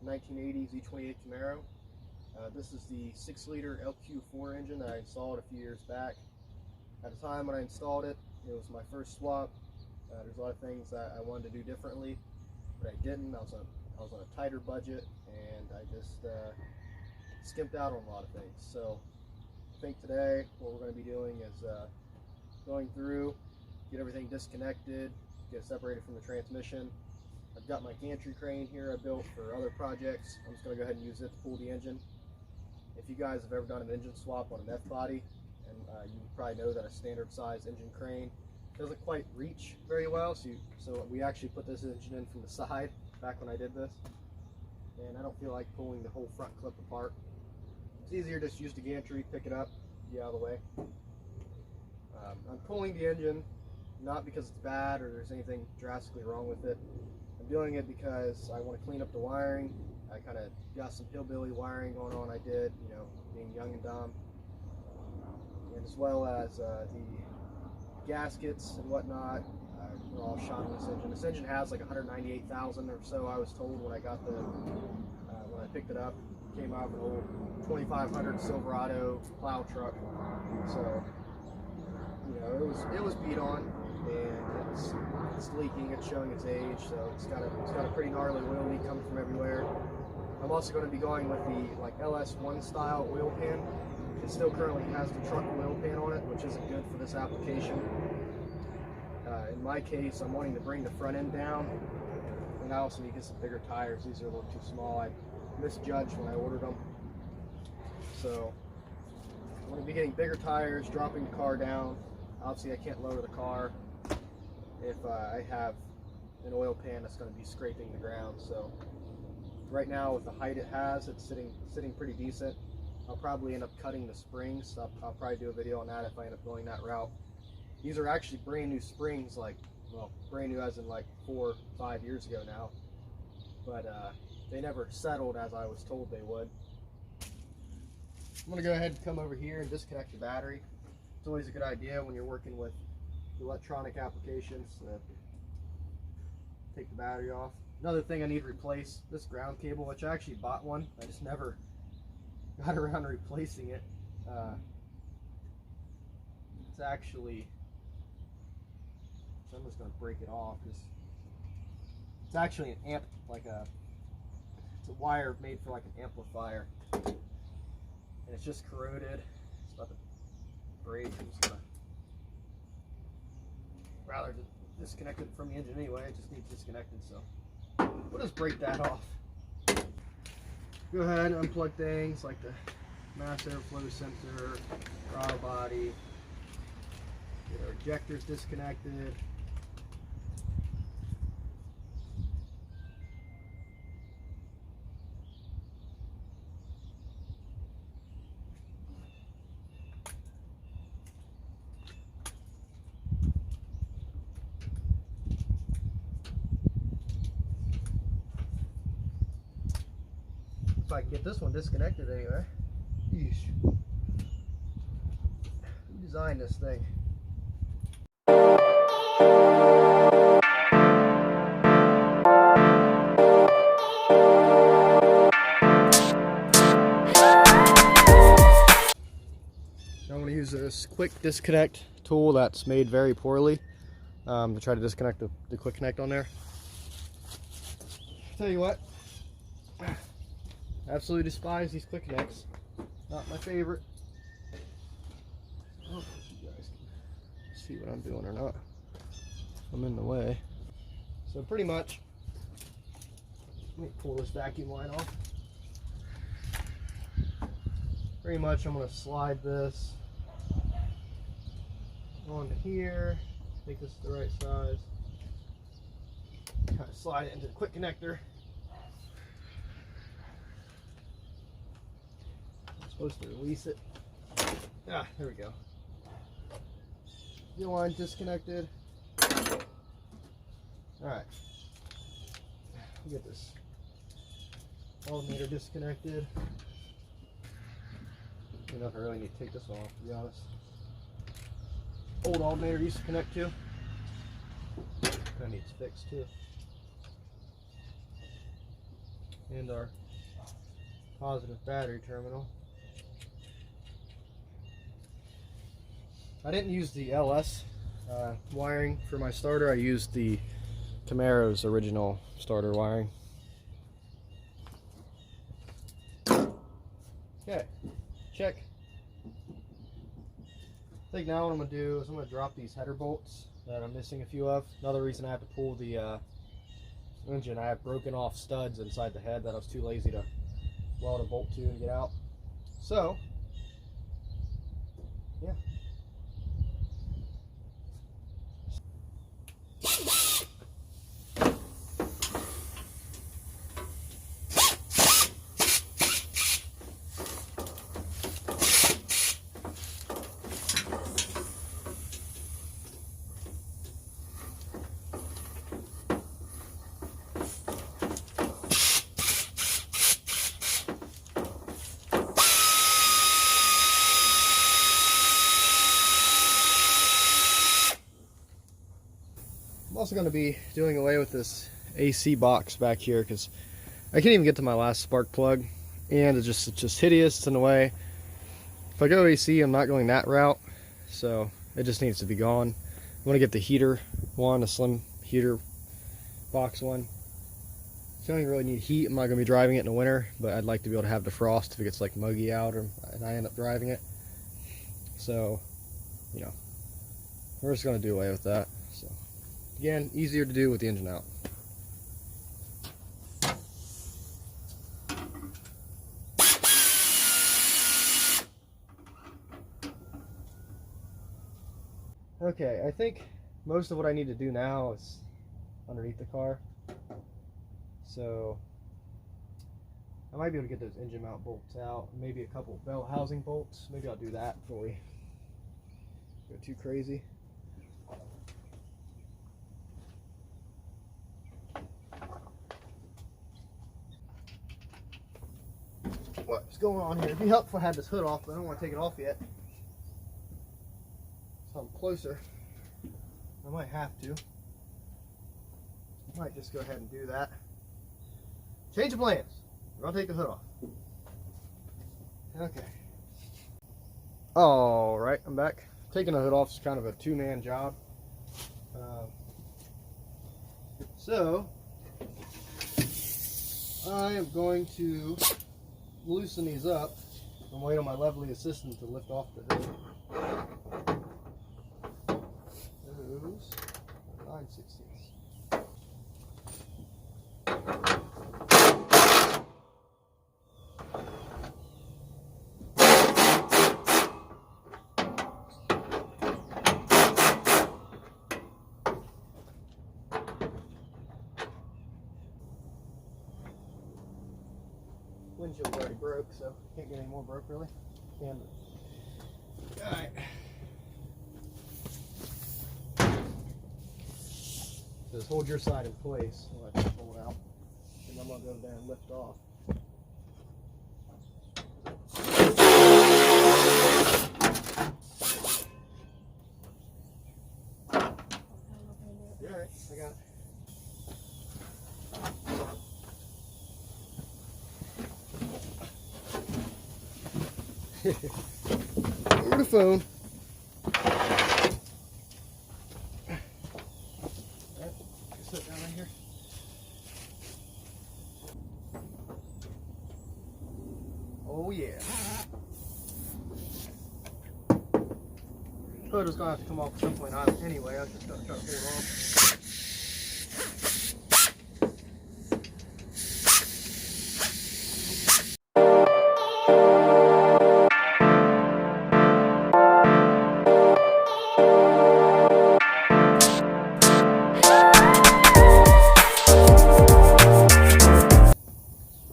1980 Z28 Camaro. This is the 6-liter LQ4 engine that I installed a few years back. At the time when I installed it, it was my first swap. There's a lot of things that I wanted to do differently, but I didn't. I was on a tighter budget, and I just skimped out on a lot of things. So I think today what we're going to be doing is going through, get everything disconnected, get it separated from the transmission. I've got my gantry crane here I built for other projects. I'm just going to go ahead and use it to pull the engine. If you guys have ever done an engine swap on an F-body, and you probably know that a standard size engine crane doesn't quite reach very well, so we actually put this engine in from the side back when I did this, and I don't feel like pulling the whole front clip apart. It's easier just use the gantry, pick it up, get out of the way. I'm pulling the engine not because it's bad or there's anything drastically wrong with it. I'm doing it because I want to clean up the wiring. I kind of got some hillbilly wiring going on. I did, being young and dumb, and as well as the gaskets and whatnot were all shot on this engine. This engine has like 198,000 or so, I was told when I got when I picked it up. It came out of an old 2500 Silverado plow truck, so it was beat on, and it's leaking. It's showing its age, so it's got a pretty gnarly oil leak coming from everywhere. I'm also going to be going with the LS1 style oil pan. It still currently has the truck oil pan on it, which isn't good for this application. In my case, I'm wanting to bring the front end down, and I also need to get some bigger tires. These are a little too small. I misjudged when I ordered them. So I'm going to be getting bigger tires, dropping the car down. Obviously I can't lower the car if I have an oil pan that's going to be scraping the ground. So right now, with the height it has, it's sitting pretty decent. I'll probably end up cutting the springs. I'll probably do a video on that if I end up going that route. These are actually brand new springs, brand new as in 4 or 5 years ago now, but they never settled as I was told they would. I'm going to go ahead and come over here and disconnect the battery. It's always a good idea when you're working with electronic applications to take the battery off. Another thing I need to replace, this ground cable, which I actually bought one. I just never got around to replacing it. It's actually, so I'm just going to break it off. It's actually an amp, it's a wire made for an amplifier. And it's just corroded. It's about to break. I'm just gonna rather disconnect it from the engine anyway. It just needs disconnected, so we'll just break that off. Go ahead and unplug things like the mass airflow sensor, throttle body, get our ejectors disconnected. If I can get this one disconnected anyway. Yeesh. Who designed this thing? I'm going to use this quick disconnect tool that's made very poorly to try to disconnect the quick connect on there. Tell you what, absolutely despise these quick connects. Not my favorite. I don't know if you guys can see what I'm doing or not. I'm in the way. So pretty much, let me pull this vacuum line off. Pretty much I'm going to slide this on here, make this the right size, kind of slide it into the quick connector. I'm supposed to release it. Ah, there we go. Fuel line disconnected. Alright, get this alternator disconnected. I don't know if I really need to take this one off, to be honest. Old alternator used to connect to. That needs fixed too. and our positive battery terminal. I didn't use the LS wiring for my starter. I used the Camaro's original starter wiring. Okay, check. I think now what I'm going to do is I'm going to drop these header bolts that I'm missing a few of. Another reason I have to pull the engine, I have broken off studs inside the head that I was too lazy to weld a bolt to and get out. So, yeah. I'm also going to be doing away with this AC box back here because I can't even get to my last spark plug, and it's just hideous. It's in the way. If I go AC, I'm not going that route, so it just needs to be gone. I want to get the heater one, a slim heater box one. So I don't really need heat. I'm not going to be driving it in the winter, but I'd like to be able to have defrost if it gets like muggy out and I end up driving it. So, you know, we're just going to do away with that. So. Again, easier to do with the engine out. Okay, I think most of what I need to do now is underneath the car. So I might be able to get those engine mount bolts out, maybe a couple belt housing bolts. Maybe I'll do that before we go too crazy. What's going on here? It'd be helpful if I had this hood off, but I don't want to take it off yet. So I'm closer. I might have to. Might just go ahead and do that. Change of plans. We're gonna take the hood off. Okay. Alright, I'm back. Taking the hood off is kind of a two-man job. So I am going to loosen these up. I'm waiting on my lovely assistant to lift off the hood. Those 9/16. Windshield's already broke, so can't get any more broke really. Can, but alright. Just hold your side in place while I pull it out. And I'm gonna go there and lift off. Alright, I got it. Over the phone. Right, sit down right here. Oh yeah. Hood was gonna have to come off at some point anyway. I was just gonna try to pull it off.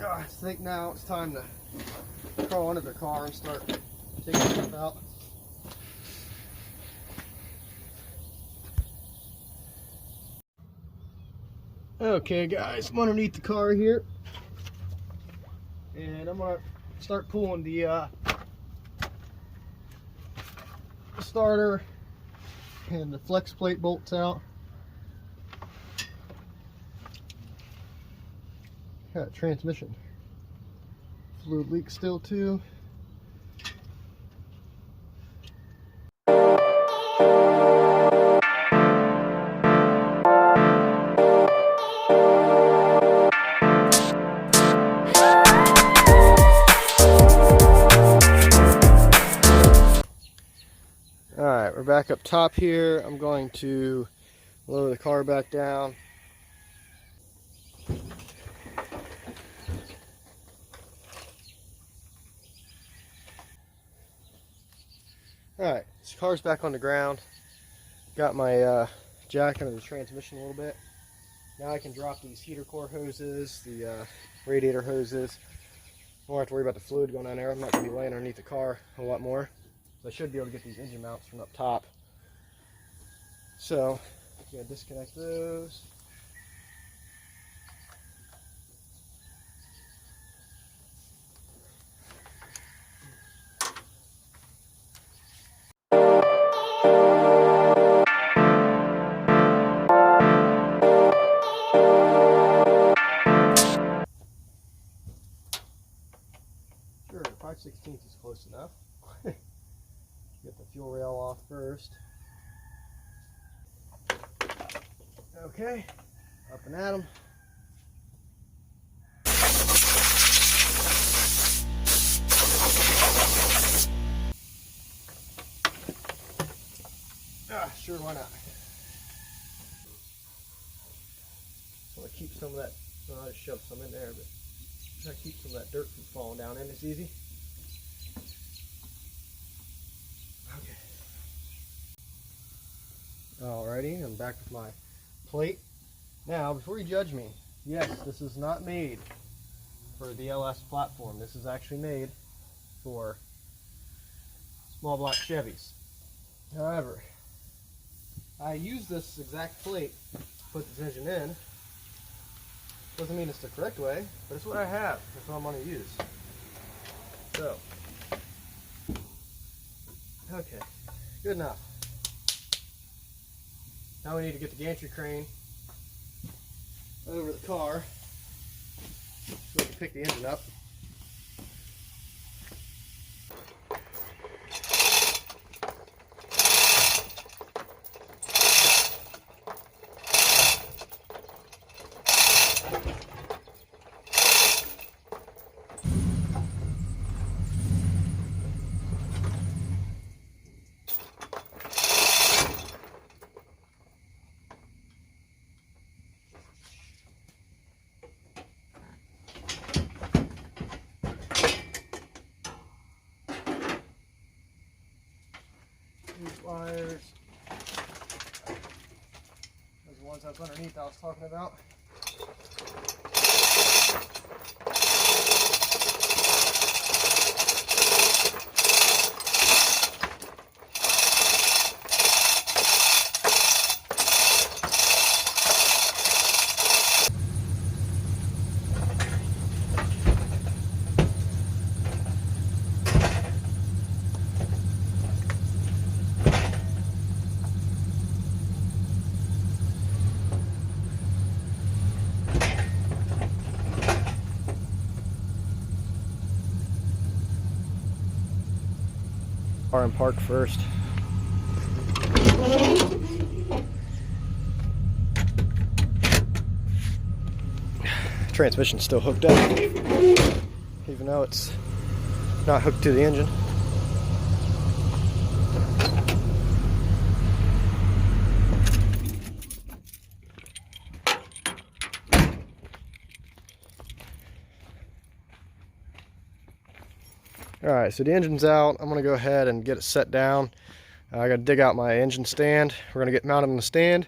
I think now it's time to crawl under the car and start taking stuff out. Okay guys, I'm underneath the car here and I'm going to start pulling the starter and the flex plate bolts out. Got transmission fluid leak still too. Alright, we're back up top here. I'm going to lower the car back down. Alright, this car's back on the ground. Got my jack under the transmission a little bit. Now I can drop these heater core hoses, the radiator hoses. Won't have to worry about the fluid going down there. I'm not going to be laying underneath the car a lot more. So I should be able to get these engine mounts from up top. So, I'm going to disconnect those. Sure, 5/16 is close enough. Get the fuel rail off first. Okay, up and at 'em. Sure, why not? So I keep some of that, well, I just shoved some in there, but try to keep some of that dirt from falling down in. It's easy. Okay. Alrighty, I'm back with my plate. Now, before you judge me, yes, this is not made for the LS platform. This is actually made for small block Chevys. However, I use this exact plate to put this engine in. Doesn't mean it's the correct way, but it's what I have. That's what I'm going to use. So, okay, good enough. Now we need to get the gantry crane over the car so we can pick the engine up. These wires, those are the ones that's underneath I was talking about. Car and park first. Transmission's still hooked up, even though it's not hooked to the engine. Alright, so the engine's out. I'm going to go ahead and get it set down. I got to dig out my engine stand. We're going to get mounted on the stand.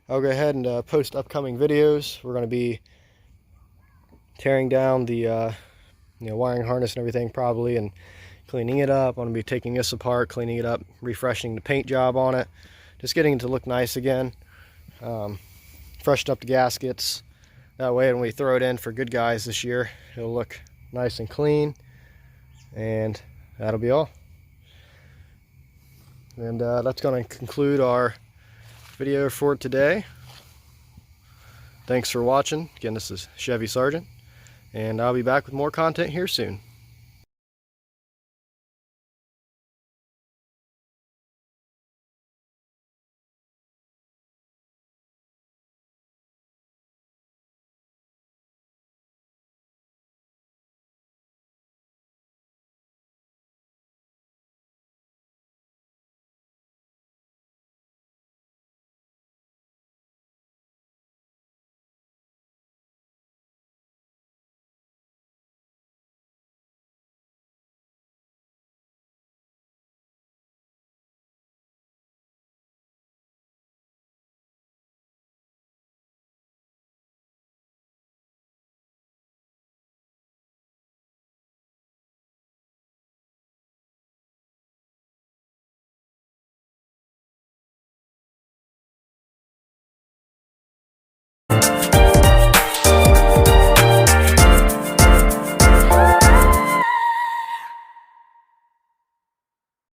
I'll go ahead and post upcoming videos. We're going to be tearing down the wiring harness and everything probably, and cleaning it up. I'm going to be taking this apart, cleaning it up, refreshing the paint job on it, just getting it to look nice again. Freshen up the gaskets. That way when we throw it in for good guys this year, it'll look nice and clean. And that'll be all. And that's going to conclude our video for today. Thanks for watching. Again, this is Chevy Sergeant. and I'll be back with more content here soon.